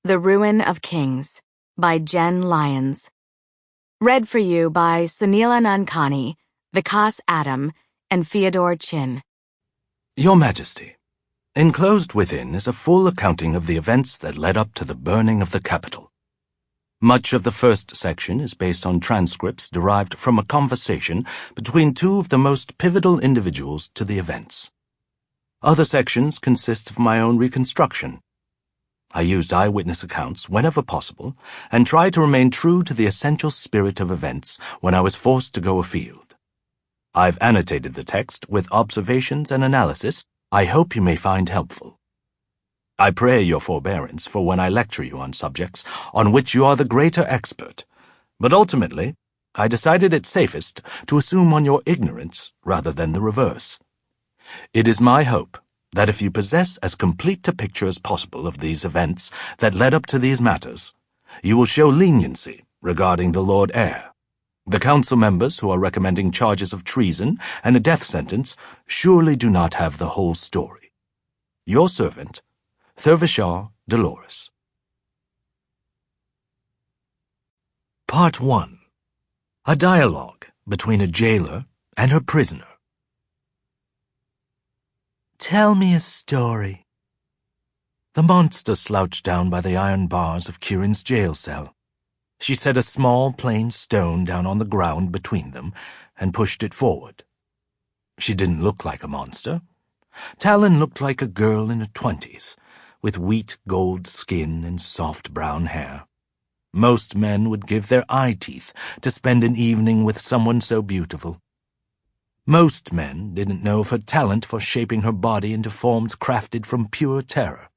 The Ruin of Kings by Jenn Lyons. Read for you by Soneela Nankani, Vikas Adam, and Feodor Chin. Your Majesty, enclosed within is a full accounting of the events that led up to the burning of the capital. Much of the first section is based on transcripts derived from a conversation between two of the most pivotal individuals to the events. Other sections consist of my own reconstruction. I used eyewitness accounts whenever possible and tried to remain true to the essential spirit of events when I was forced to go afield. I've annotated the text with observations and analysis I hope you may find helpful. I pray your forbearance for when I lecture you on subjects on which you are the greater expert, but ultimately, I decided it safest to assume on your ignorance rather than the reverse. It is my hope that if you possess as complete a picture as possible of these events that led up to these matters, you will show leniency regarding the Lord Heir. The council members who are recommending charges of treason and a death sentence surely do not have the whole story. Your servant, Thurvishar Dolores. Part 1. A dialogue between a jailer and her prisoner. Tell me a story. The monster slouched down by the iron bars of Kihrin's jail cell. She set a small, plain stone down on the ground between them and pushed it forward. She didn't look like a monster. Talon looked like a girl in her 20s, with wheat gold skin and soft brown hair. Most men would give their eye teeth to spend an evening with someone so beautiful. Most men didn't know of her talent for shaping her body into forms crafted from pure terror.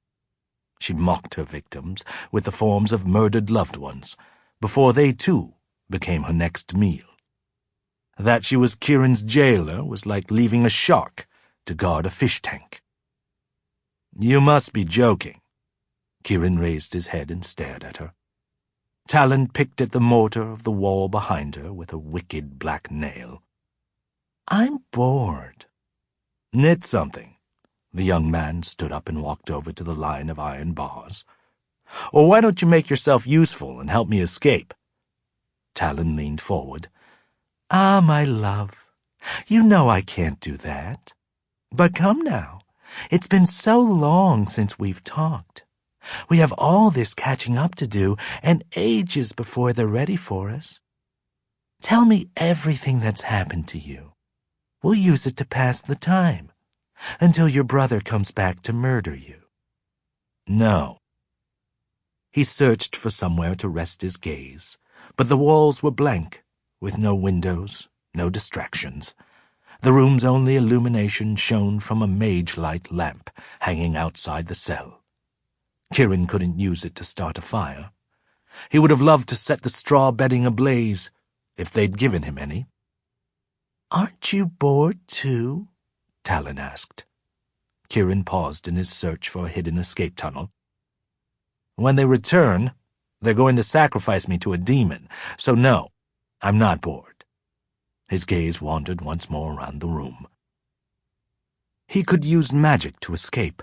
She mocked her victims with the forms of murdered loved ones, before they too became her next meal. That she was Kihrin's jailer was like leaving a shark to guard a fish tank. You must be joking. Kihrin raised his head and stared at her. Talon picked at the mortar of the wall behind her with a wicked black nail. I'm bored. Knit something. The young man stood up and walked over to the line of iron bars. Or why don't you make yourself useful and help me escape? Talon leaned forward. Ah, my love, you know I can't do that. But come now, it's been so long since we've talked. We have all this catching up to do and ages before they're ready for us. Tell me everything that's happened to you. We'll use it to pass the time, until your brother comes back to murder you. No. He searched for somewhere to rest his gaze, but the walls were blank, with no windows, no distractions. The room's only illumination shone from a mage-light lamp hanging outside the cell. Kihrin couldn't use it to start a fire. He would have loved to set the straw bedding ablaze, if they'd given him any. Aren't you bored, too? Talon asked. Kihrin paused in his search for a hidden escape tunnel. When they return, they're going to sacrifice me to a demon, so no, I'm not bored. His gaze wandered once more around the room. He could use magic to escape.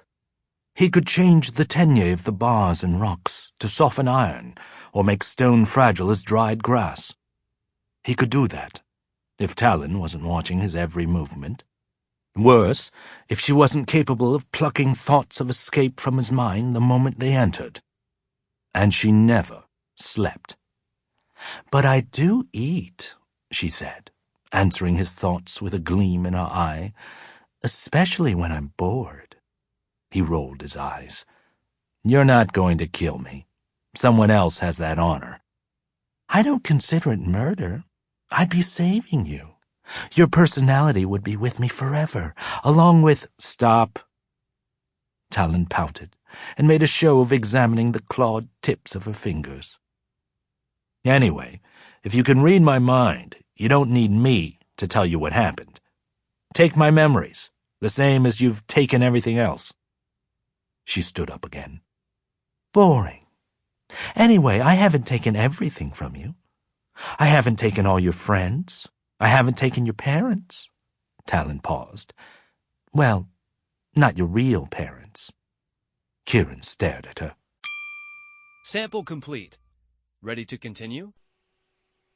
He could change the tenure of the bars and rocks to soften iron or make stone fragile as dried grass. He could do that if Talon wasn't watching his every movement. Worse, if she wasn't capable of plucking thoughts of escape from his mind the moment they entered. And she never slept. But I do eat, she said, answering his thoughts with a gleam in her eye, especially when I'm bored. He rolled his eyes. You're not going to kill me. Someone else has that honor. I don't consider it murder. I'd be saving you. Your personality would be with me forever, along with— Stop. Talon pouted and made a show of examining the clawed tips of her fingers. Anyway, if you can read my mind, you don't need me to tell you what happened. Take my memories, the same as you've taken everything else. She stood up again. Boring. Anyway, I haven't taken everything from you. I haven't taken all your friends. I haven't taken your parents. Talon paused. Well, not your real parents. Kihrin stared at her. Sample complete. Ready to continue?